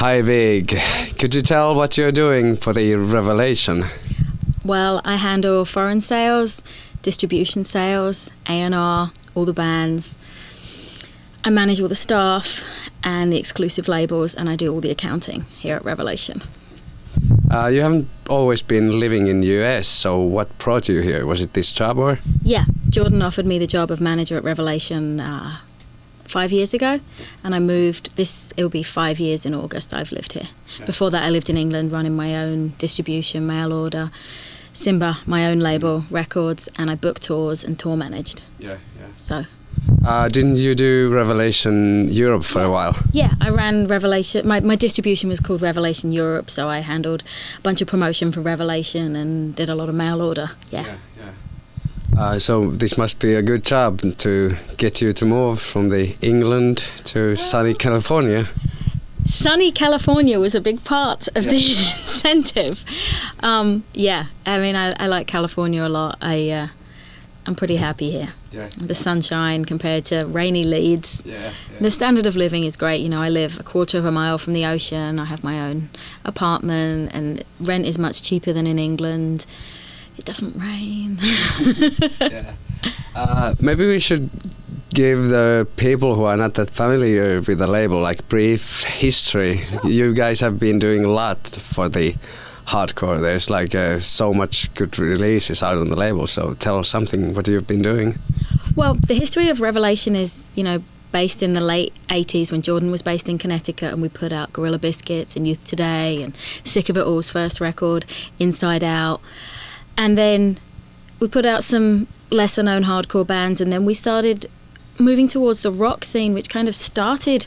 Hi Vig, could you tell what you're doing for the Revelation? Well, I handle foreign sales, distribution sales, A&R, all the bands. I manage all the staff and the exclusive labels, and I do all the accounting here at Revelation. You haven't always been living in the US, so what brought you here? Was it this job or? Yeah, Jordan offered me the job of manager at Revelation 5 years ago, and I moved. It will be 5 years in August I've lived here. Yeah. Before that I lived in England running my own distribution, mail order, Simba, my own label, records, and I booked tours and tour managed. Yeah. So. Didn't you do Revelation Europe for a while? Yeah, I ran Revelation. My distribution was called Revelation Europe, so I handled a bunch of promotion for Revelation and did a lot of mail order. Yeah. So this must be a good job to get you to move from the England to sunny California. Sunny California was a big part of the incentive. Yeah, I mean, I like California a lot. I'm pretty happy here. Yeah. The sunshine compared to rainy Leeds. Yeah. The standard of living is great. You know, I live a quarter of a mile from the ocean. I have my own apartment, and rent is much cheaper than in England. It doesn't rain. Maybe we should give the people who are not that familiar with the label like brief history. Sure. You guys have been doing a lot for the hardcore. There's like so much good releases out on the label, so tell us something what you've been doing. Well, the history of Revelation is, based in the late 80s when Jordan was based in Connecticut, and we put out Gorilla Biscuits and Youth Today and Sick of It All's first record, Inside Out. And then we put out some lesser known hardcore bands, and then we started moving towards the rock scene, which kind of started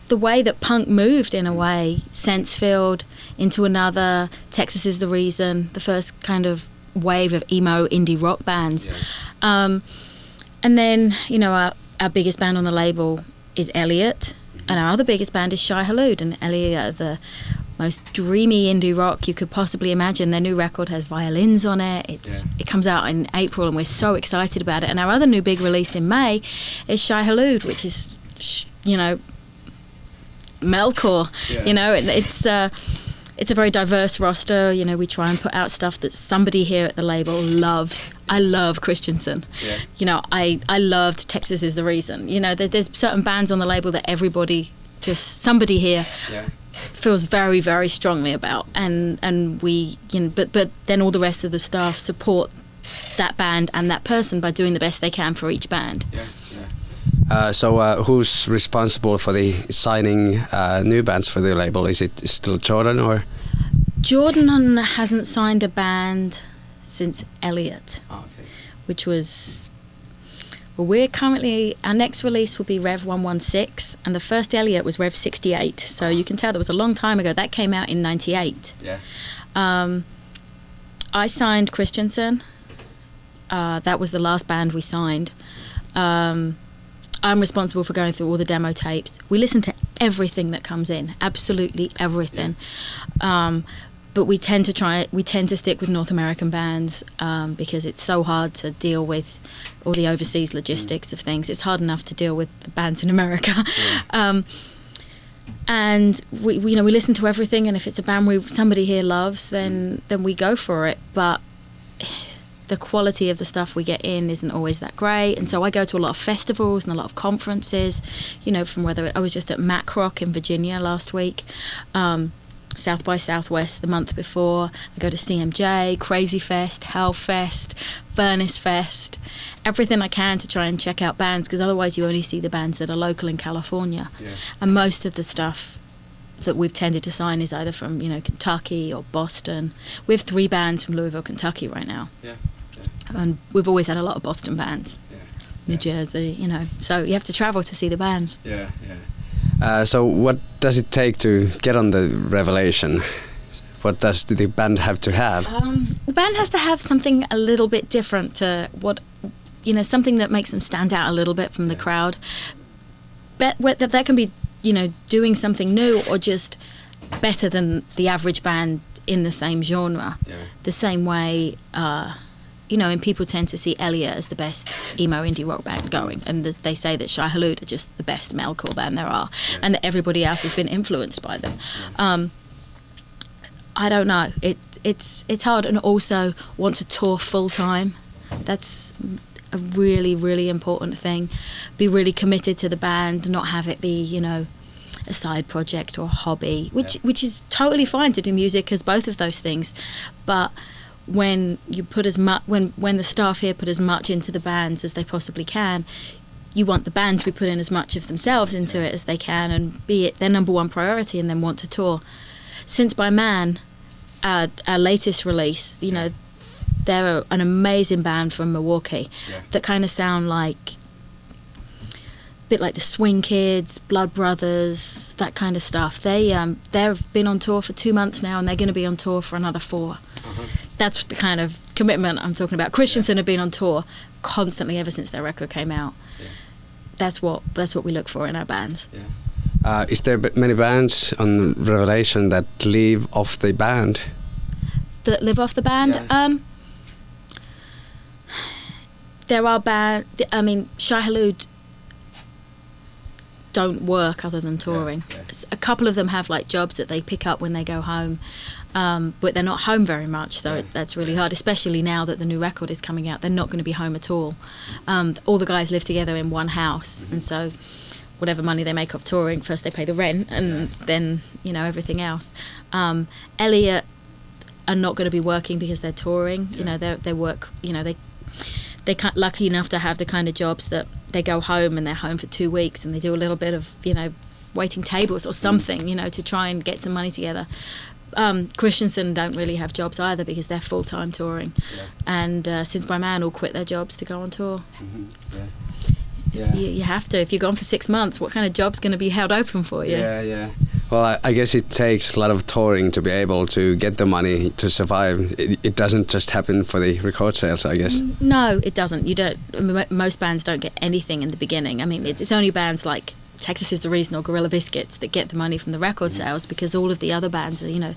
the way that punk moved in a way. Sensefield into another, Texas Is the Reason, the first kind of wave of emo indie rock bands. Yeah. And then, our biggest band on the label is Elliot, and our other biggest band is Shai Hulud, and Elliot are the most dreamy indie rock you could possibly imagine. Their new record has violins on it. It comes out in April, and we're so excited about it. And our other new big release in May is Shai Hulud, which is, metalcore. Yeah. It's a very diverse roster. We try and put out stuff that somebody here at the label loves. I love Christensen. Yeah. I loved Texas Is the Reason. There's certain bands on the label that somebody here feels very, very strongly about, and we, but then all the rest of the staff support that band and that person by doing the best they can for each band. So who's responsible for the signing new bands for the label? Is it still Jordan or? Jordan hasn't signed a band since Elliot, which was. Well, we're currently, our next release will be Rev 116, and the first Elliot was Rev 68. So you can tell that was a long time ago. That came out in '98. Yeah. I signed Christensen. That was the last band we signed. I'm responsible for going through all the demo tapes. We listen to everything that comes in, absolutely everything. But we tend to stick with North American bands because it's so hard to deal with all the overseas logistics of things. It's hard enough to deal with the bands in America. And we listen to everything, and if it's a band somebody here loves, then we go for it. But the quality of the stuff we get in isn't always that great, and so I go to a lot of festivals and a lot of conferences, from whether I was just at Mac Rock in Virginia last week, South by Southwest the month before. I go to CMJ, Crazy Fest, Hellfest, Furnace Fest, everything I can to try and check out bands, because otherwise you only see the bands that are local in California. And most of the stuff that we've tended to sign is either from Kentucky or Boston. We have 3 bands from Louisville, Kentucky right now. And we've always had a lot of Boston bands. New Jersey, so you have to travel to see the bands. So what does it take to get on the Revelation? What does the band have to have? The band has to have something a little bit different to something that makes them stand out a little bit from the crowd. But that can be, doing something new or just better than the average band in the same genre. The same way, and people tend to see Elliot as the best emo indie rock band going, and they say that Shai Hulud are just the best metalcore band there are, and that everybody else has been influenced by them. I don't know. It's hard, and also want to tour full time. That's a really, really important thing. Be really committed to the band, not have it be, a side project or a hobby, which is totally fine to do music as both of those things, but when you put as much, when the staff here put as much into the bands as they possibly can, you want the band to be putting as much of themselves into it as they can and be it their number one priority, and then want to tour. Since by Man, our latest release, they're an amazing band from Milwaukee that kind of sound like a bit like the Swing Kids, Blood Brothers, that kind of stuff. They've been on tour for 2 months now, and they're going to be on tour for another 4. That's the kind of commitment I'm talking about. Christensen have been on tour constantly ever since their record came out. That's what we look for in our bands. Is there many bands on Revelation that live off the band? That live off the band? There are bands. I mean, Shai Hulud don't work other than touring. A couple of them have like jobs that they pick up when they go home, but they're not home very much, so that's really hard, especially now that the new record is coming out. They're not going to be home at all. All the guys live together in one house, and so whatever money they make off touring, first they pay the rent, and then everything else. Elliot are not going to be working because they're touring. They work. They're lucky enough to have the kind of jobs that they go home and they're home for 2 weeks, and they do a little bit of waiting tables or something, to try and get some money together. Christensen don't really have jobs either because they're full-time touring, and Since by Man all quit their jobs to go on tour. You have to. If you're gone for 6 months, what kind of job's going to be held open for you? Well, I guess it takes a lot of touring to be able to get the money to survive. It doesn't just happen for the record sales, I guess. No, it doesn't. You don't. Most bands don't get anything in the beginning. I mean, it's only bands like Texas Is the Reason or Gorilla Biscuits that get the money from the record sales, because all of the other bands are,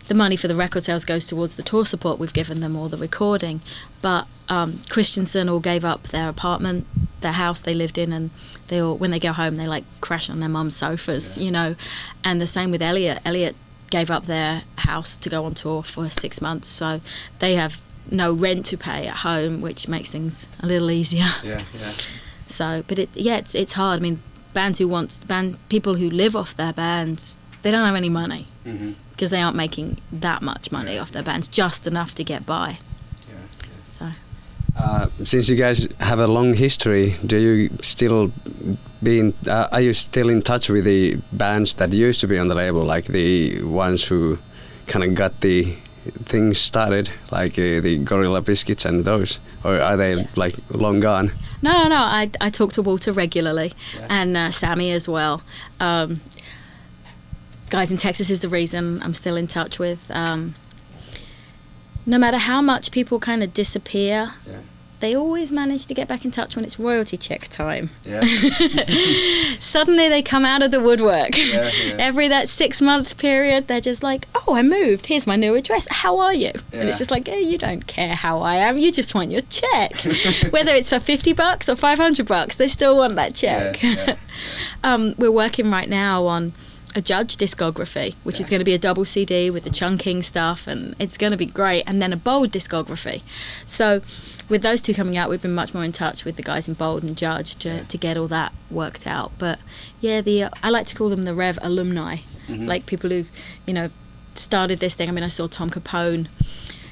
the money for the record sales goes towards the tour support we've given them or the recording. But Christensen all gave up their apartment, their house they lived in, and they all, when they go home, they like crash on their mum's sofas, And the same with Elliot. Elliot gave up their house to go on tour for 6 months, so they have no rent to pay at home, which makes things a little easier. So, but it's hard. I mean, people who live off their bands, they don't have any money because they aren't making that much money off their bands, just enough to get by. So. Since you guys have a long history, are you still in touch with the bands that used to be on the label, like the ones who kind of got the things started, like the Gorilla Biscuits and those, or are they like long gone? No. I talk to Walter regularly, and Sammy as well. Guys in Texas Is the Reason I'm still in touch with. No matter how much people kind of disappear, they always manage to get back in touch when it's royalty check time. Suddenly they come out of the woodwork. Every that 6-month period, they're just like, oh, I moved, here's my new address, how are you? And it's just like, you don't care how I am, you just want your check. Whether it's for $50 or $500, they still want that check. We're working right now on a Judge discography, which is going to be a double CD with the chunking stuff, and it's going to be great, and then a Bold discography. So with those two coming out, we've been much more in touch with the guys in Bold and Judge to get all that worked out. But I like to call them the Rev alumni, like people who started this thing. I mean, I saw Tom Capone.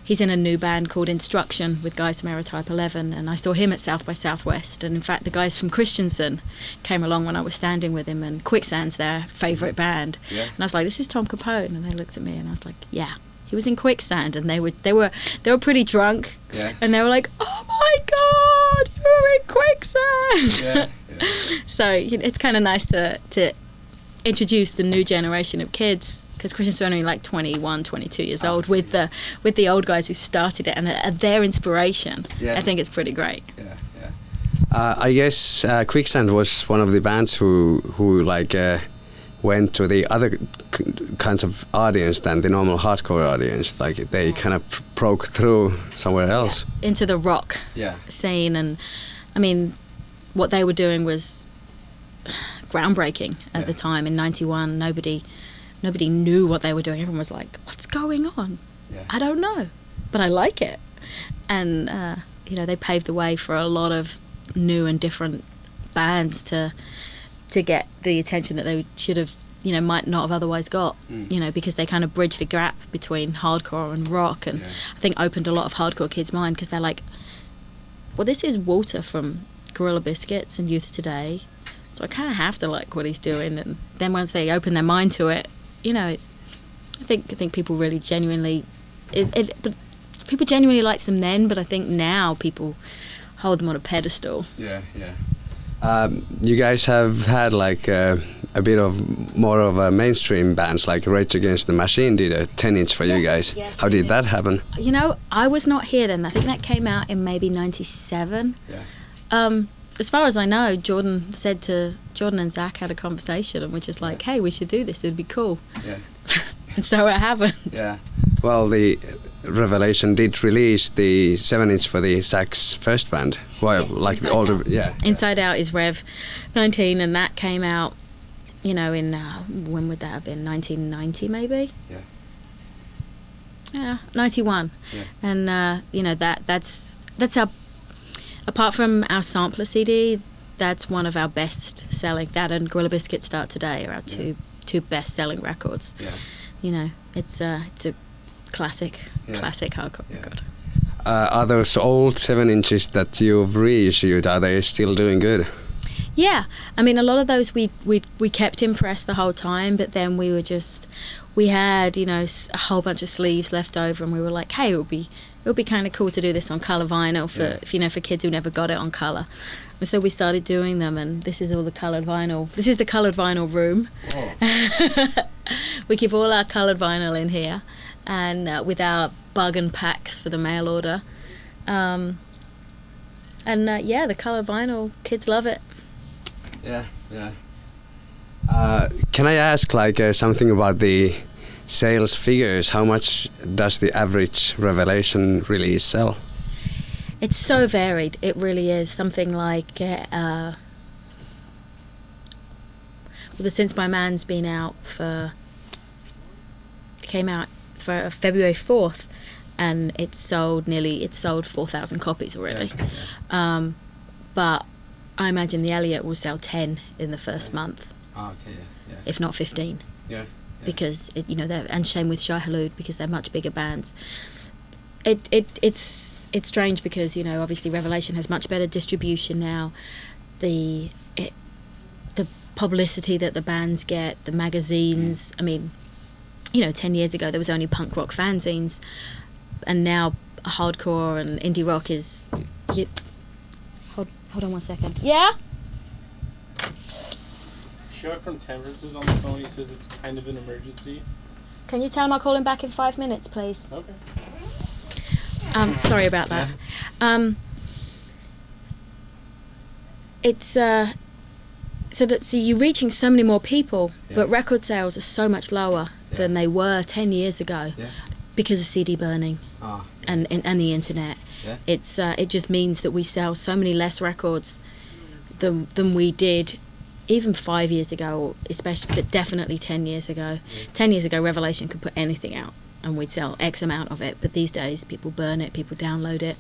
He's in a new band called Instruction with guys from Aerotype 11, and I saw him at South by Southwest. And in fact, the guys from Christensen came along when I was standing with him, and Quicksand's their favourite band. And I was like, "This is Tom Capone," and they looked at me, and I was like, "Yeah, he was in Quicksand." And they were pretty drunk, and they were like, "Oh my God, you were in Quicksand!" So it's kind of nice to introduce the new generation of kids, because Christians are only like 21, 22 years old, with the old guys who started it and are their inspiration. I think it's pretty great. I guess Quicksand was one of the bands who like went to the other kinds of audience than the normal hardcore audience. Like they kind of broke through somewhere else. Into the rock scene. And I mean, what they were doing was groundbreaking at the time. In 91, nobody knew what they were doing. Everyone was like, what's going on? I don't know, but I like it. And you know, they paved the way for a lot of new and different bands to get the attention that they should have, you know, might not have otherwise got, you know, because they kind of bridged the gap between hardcore and rock, and I think opened a lot of hardcore kids' mind, because they're like, well, this is Walter from Gorilla Biscuits and Youth Today, so I kind of have to like what he's doing. And then once they open their mind to it, you know, I think people really genuinely, people genuinely liked them then, but I think now people hold them on a pedestal. You guys have had like a bit of more of a mainstream bands, like Rage Against the Machine did a 10-inch for you guys. Yes, how did that happen? You know, I was not here then. I think that came out in maybe 97. As far as I know, Jordan and Zach had a conversation and were just like, hey, we should do this, it'd be cool. And so it happened. Well, the Revelation did release the 7-inch for the Zach's first band. Well, like the older, Inside Out is Rev 19, and that came out, you know, in when would that have been? 1990 maybe. 91. And you know, that's our, apart from our sampler CD, that's one of our best selling. That and Gorilla Biscuit Start Today are our two best selling records. You know, it's a classic hardcore record. Are those old 7-inches that you've reissued, are they still doing good? Yeah, I mean, a lot of those we kept in press the whole time, but then we had, you know, a whole bunch of sleeves left over, and we were like, hey, it would be kind of cool to do this on colour vinyl for kids who never got it on colour. And so we started doing them, and this is all the coloured vinyl. This is the coloured vinyl room. We keep all our coloured vinyl in here, and with our bug and packs for the mail order. The coloured vinyl, kids love it. Can I ask like something about the sales figures? How much does the average Revelation release sell? It's so varied. It really is. Something like Since My Man's been out came out for February 4th, and it sold 4,000 copies already. But I imagine the Elliot will sell 10 in the first month, if not 15. Because you know, and same with Shai Hulud, because they're much bigger bands. It's strange because, you know, obviously Revelation has much better distribution now. The publicity that the bands get, the magazines. I mean, you know, 10 years ago there was only punk rock fanzines, and now hardcore and indie rock is. Hold on 1 second. Yeah? Chuck from Temperance is on the phone. He says it's kind of an emergency. Can you tell him I'll call him back in 5 minutes, please? Okay. Sorry about that. It's so you're reaching so many more people, but record sales are so much lower than they were 10 years ago because of CD burning and the internet. It just means that we sell so many less records than we did even 5 years ago, especially, but definitely 10 years ago. 10 years ago, Revelation could put anything out and we'd sell X amount of it, but these days people burn it, people download it,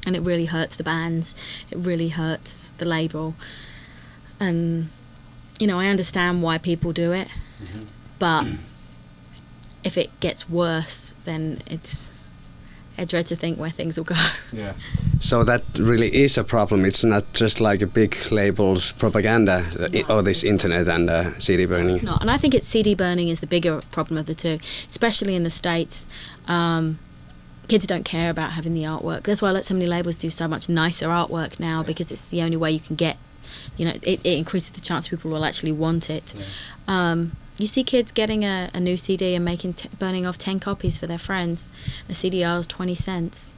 and it really hurts the bands, it really hurts the label. And, you know, I understand why people do it, but if it gets worse, then I dread to think where things will go. So that really is a problem. It's not just like a big label's propaganda, or this internet and CD burning. It's not. And I think CD burning is the bigger problem of the two, especially in the States. Kids don't care about having the artwork. That's why I let so many labels do so much nicer artwork now, because it's the only way you can get, you know, it increases the chance people will actually want it. You see kids getting a new CD and burning off 10 copies for their friends. A CDR is 20 cents.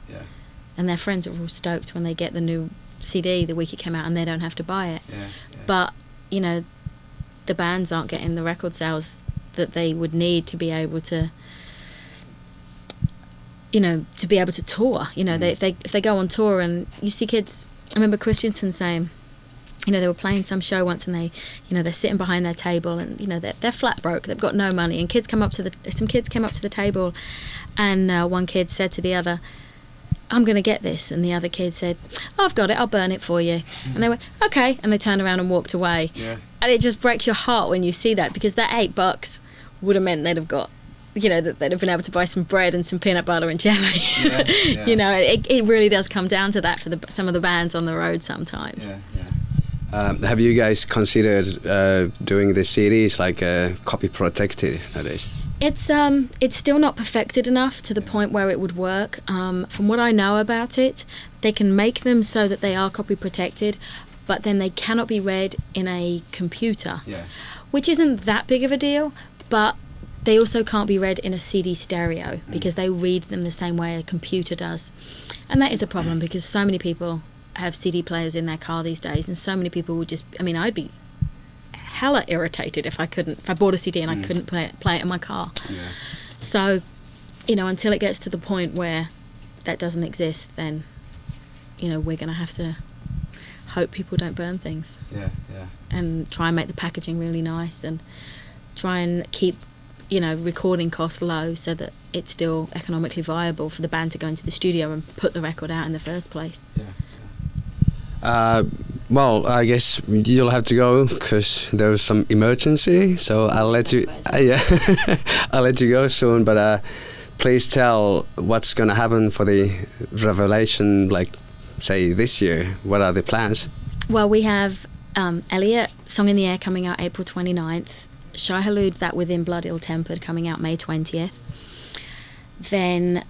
And their friends are all stoked when they get the new CD the week it came out and they don't have to buy it. But, you know, the bands aren't getting the record sales that they would need to be able to, you know, to be able to tour. You know, if they go on tour and you see kids. I remember Christensen saying, you know, they were playing some show once and they, you know, they're sitting behind their table and, you know, they're flat broke, they've got no money, and some kids came up to the table, and one kid said to the other, I'm going to get this, and the other kid said, oh, I've got it, I'll burn it for you. And they went, okay, and they turned around and walked away. Yeah. And it just breaks your heart when you see that, because that $8 would have meant they'd have got, you know, that they'd have been able to buy some bread and some peanut butter and jelly. Yeah, yeah. You know, it really does come down to that for some of the bands on the road sometimes. Yeah, yeah. Have you guys considered doing the CDs like copy protected nowadays? It's still not perfected enough to the point where it would work. From what I know about it, they can make them so that they are copy protected, but then they cannot be read in a computer, which isn't that big of a deal, but they also can't be read in a CD stereo because they read them the same way a computer does. And that is a problem because so many people have CD players in their car these days, and so many people would just, I mean, I'd be hella irritated if I bought a CD and I couldn't play it in my car. Yeah. So, you know, until it gets to the point where that doesn't exist, then, you know, we're going to have to hope people don't burn things. Yeah, yeah. And try and make the packaging really nice and try and keep, you know, recording costs low so that it's still economically viable for the band to go into the studio and put the record out in the first place. Yeah. Well, I guess you'll have to go because there's some emergency. So I'll let you. I'll let you go soon. But please tell what's gonna happen for the Revelation, like say this year. What are the plans? Well, we have Elliot, Song in the Air, coming out April 29th. Shai Hulud, That Within Blood Ill Tempered, coming out May 20th. Then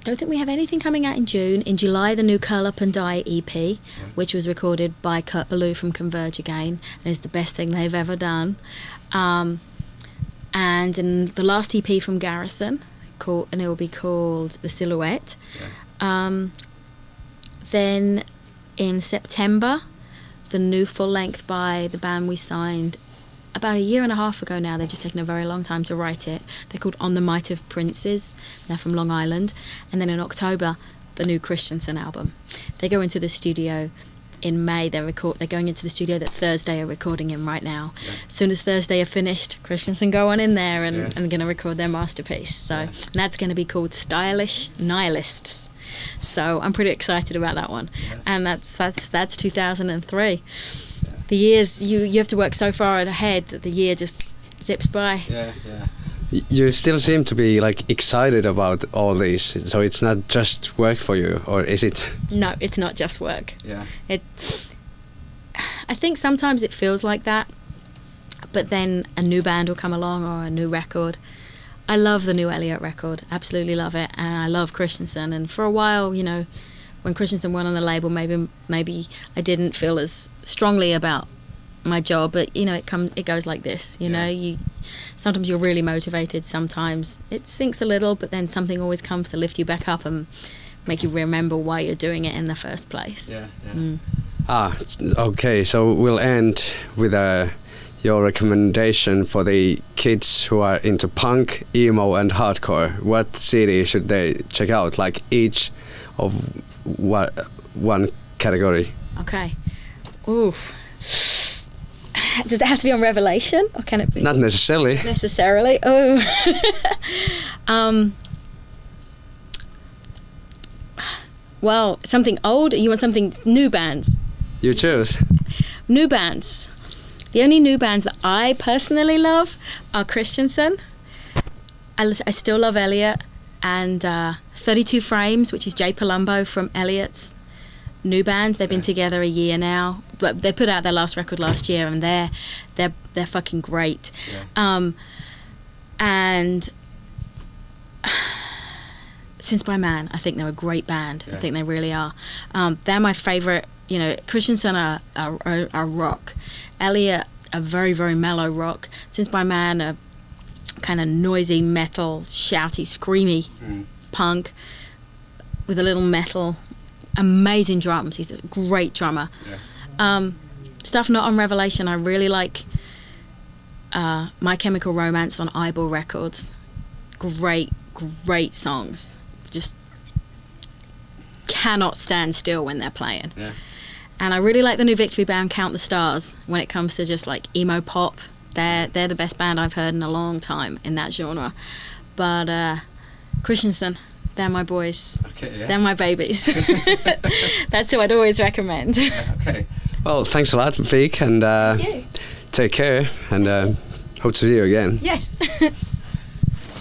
don't think we have anything coming out in June. In July, the new Curl Up and Die EP, which was recorded by Kurt Ballou from Converge again, and is the best thing they've ever done. And in the last EP from Garrison, and it will be called The Silhouette. Yeah. Then in September, the new full length by the band we signed about a year and a half ago now. They've just taken a very long time to write it. They're called On the Might of Princes. They're from Long Island. And then in October, the new Christensen album. They go into the studio in May. They're going into the studio that Thursday are recording in right now. Yeah. As soon as Thursday are finished, Christensen go on in there and going to record their masterpiece. So and that's going to be called Stylish Nihilists. So I'm pretty excited about that one. Yeah. And that's 2003. The years, you have to work so far ahead that the year just zips by. Yeah, yeah. You still seem to be like excited about all these, so it's not just work for you, or is it? No, it's not just work. Yeah. I think sometimes it feels like that, but then a new band will come along or a new record. I love the new Elliot record, absolutely love it, and I love Christensen. And for a while, you know, when Christensen went on the label, maybe I didn't feel as strongly about my job, but you know, it goes like this. You know, sometimes you're really motivated, sometimes it sinks a little, but then something always comes to lift you back up and make you remember why you're doing it in the first place. Yeah. Okay, so we'll end with your recommendation for the kids who are into punk, emo, and hardcore. What CD should they check out? Like each of one category. Okay. Ooh. Does it have to be on Revelation, or can it be? Not necessarily. Necessarily. Oh. Well, something old. You want something new bands? You choose. New bands. The only new bands that I personally love are Christensen. I still love Elliot, and 32 Frames, which is Jay Palumbo from Elliot's new band. They've been together a year now. But they put out their last record last year, and they're fucking great. Yeah. And Since by Man, I think they're a great band. Yeah. I think they really are. They're my favorite. You know, Christensen are rock. Elliot, a very, very mellow rock. Since by Man, a kind of noisy metal, shouty, screamy punk with a little metal. Amazing drums. He's a great drummer. Yeah. stuff not on Revelation. I really like My Chemical Romance on Eyeball Records. Great songs. Just cannot stand still when they're playing. Yeah. And I really like the new Victory band, Count the Stars, when it comes to just like emo pop. They're the best band I've heard in a long time in that genre. But Christensen, they're my boys. Okay, yeah. They're my babies. That's who I'd always recommend. Okay. Well, thanks a lot, Vic, and Thank you. take care, and hope to see you again. Yes.